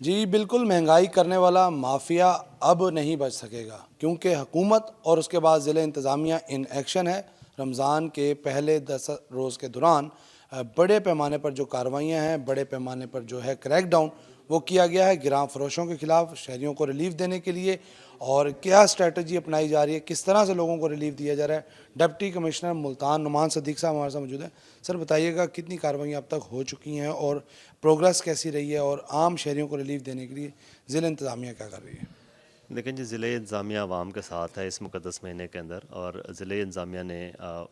جی بالکل، مہنگائی کرنے والا مافیا اب نہیں بچ سکے گا، کیونکہ حکومت اور اس کے بعد ضلع انتظامیہ ان ایکشن ہے۔ رمضان کے پہلے 10 روز کے دوران بڑے پیمانے پر جو کارروائیاں ہیں، بڑے پیمانے پر جو ہے کریک ڈاؤن وہ کیا گیا ہے گراں فروشوں کے خلاف، شہریوں کو ریلیف دینے کے لیے۔ اور کیا اسٹریٹجی اپنائی جا رہی ہے، کس طرح سے لوگوں کو ریلیف دیا جا رہا ہے، ڈپٹی کمشنر ملتان نعمان صدیق صاحب ہمارے ساتھ موجود ہیں۔ سر بتائیے گا کتنی کارروائیاں اب تک ہو چکی ہیں اور پروگرس کیسی رہی ہے، اور عام شہریوں کو ریلیف دینے کے لیے ضلع انتظامیہ کیا کر رہی ہے؟ دیکھیں جی، ضلع انتظامیہ عوام کے ساتھ ہے اس مقدس مہینے کے اندر، اور ضلع انتظامیہ نے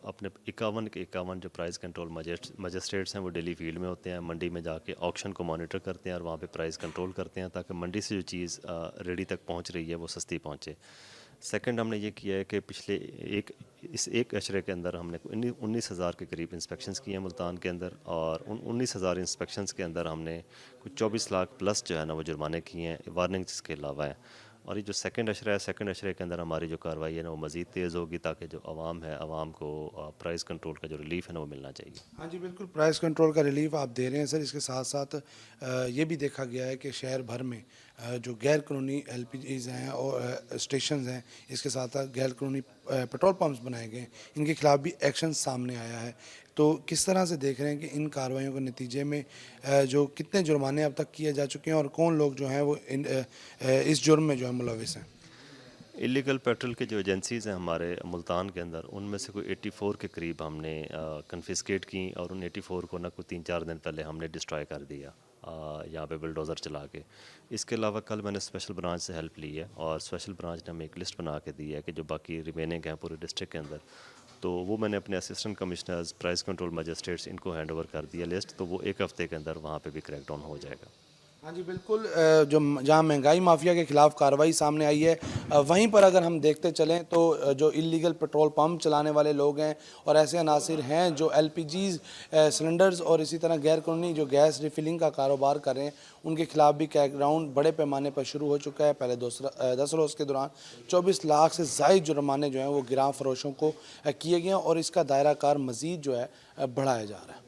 اپنے 51 کے 51 جو پرائز کنٹرول مجسٹریٹس ہیں وہ ڈیلی فیلڈ میں ہوتے ہیں، منڈی میں جا کے آکشن کو مانیٹر کرتے ہیں اور وہاں پہ پرائز کنٹرول کرتے ہیں تاکہ منڈی سے جو چیز ریڈی تک پہنچ رہی ہے وہ سستی پہنچے۔ سیکنڈ ہم نے یہ کیا ہے کہ پچھلے ایک اشرے کے اندر ہم نے 19,000 کے قریب انسپیکشنز کیے ہیں ملتان کے اندر، اور ان 19,000 انسپیکشنز کے اندر ہم نے کچھ 24 لاکھ پلس جو ہے نا وہ جرمانے کیے ہیں، وارننگز کے علاوہ ہیں۔ اور یہ جو سیکنڈ اشرہ ہے، سیکنڈ اشرے کے اندر ہماری جو کارروائی ہے نا وہ مزید تیز ہوگی تاکہ جو عوام ہے، عوام کو پرائز کنٹرول کا جو ریلیف ہے نا وہ ملنا چاہیے۔ ہاں جی بالکل، پرائز کنٹرول کا ریلیف آپ دے رہے ہیں سر۔ اس کے ساتھ ساتھ یہ بھی دیکھا گیا ہے کہ شہر بھر میں جو غیر قانونی ایل پی جیز ہیں اور اسٹیشنز ہیں، اس کے ساتھ ساتھ غیر قانونی پیٹرول پمپس بنائے گئے ہیں، ان کے خلاف بھی ایکشن سامنے آیا ہے۔ تو کس طرح سے دیکھ رہے ہیں کہ ان کارروائیوں کے نتیجے میں جو کتنے جرمانے اب تک کیے جا چکے ہیں اور کون لوگ جو ہیں وہ اس جرم میں جو ہے ملوث ہیں؟ اللیگل پیٹرول کے جو ایجنسیز ہیں ہمارے ملتان کے اندر، ان میں سے کوئی 84 کے قریب ہم نے کنفسکیٹ کی، اور ان 84 کو نا کوئی 3-4 دن پہلے ہم نے ڈسٹرائے کر دیا یہاں پہ بلڈوزر چلا کے۔ اس کے علاوہ کل میں نے اسپیشل برانچ سے ہیلپ لی ہے، اور اسپیشل برانچ نے ہمیں ایک لسٹ بنا کے دی ہے کہ جو باقی ریمیننگ ہیں پورے ڈسٹرکٹ کے اندر، تو وہ میں نے اپنے assistant commissioners, price control magistrates ان کو ہینڈ اوور کر دیا لسٹ، تو وہ ایک ہفتے کے اندر وہاں پہ بھی کریک ڈاؤن ہو جائے گا۔ ہاں جی بالکل، جو جہاں مہنگائی مافیا کے خلاف کارروائی سامنے آئی ہے، وہیں پر اگر ہم دیکھتے چلیں تو جو اللیگل پیٹرول پمپ چلانے والے لوگ ہیں اور ایسے عناصر ہیں جو ایل پی جیز سلنڈرز اور اسی طرح غیر قانونی جو گیس ریفلنگ کا کاروبار کر رہے ہیں، ان کے خلاف بھی کریک ڈاؤن بڑے پیمانے پر شروع ہو چکا ہے۔ پہلے 10 روز کے دوران 24 لاکھ سے زائد جرمانے جو ہیں وہ گراں فروشوں کو کیے گئے ہیں، اور اس کا دائرہ کار مزید جو ہے بڑھایا جا رہا ہے۔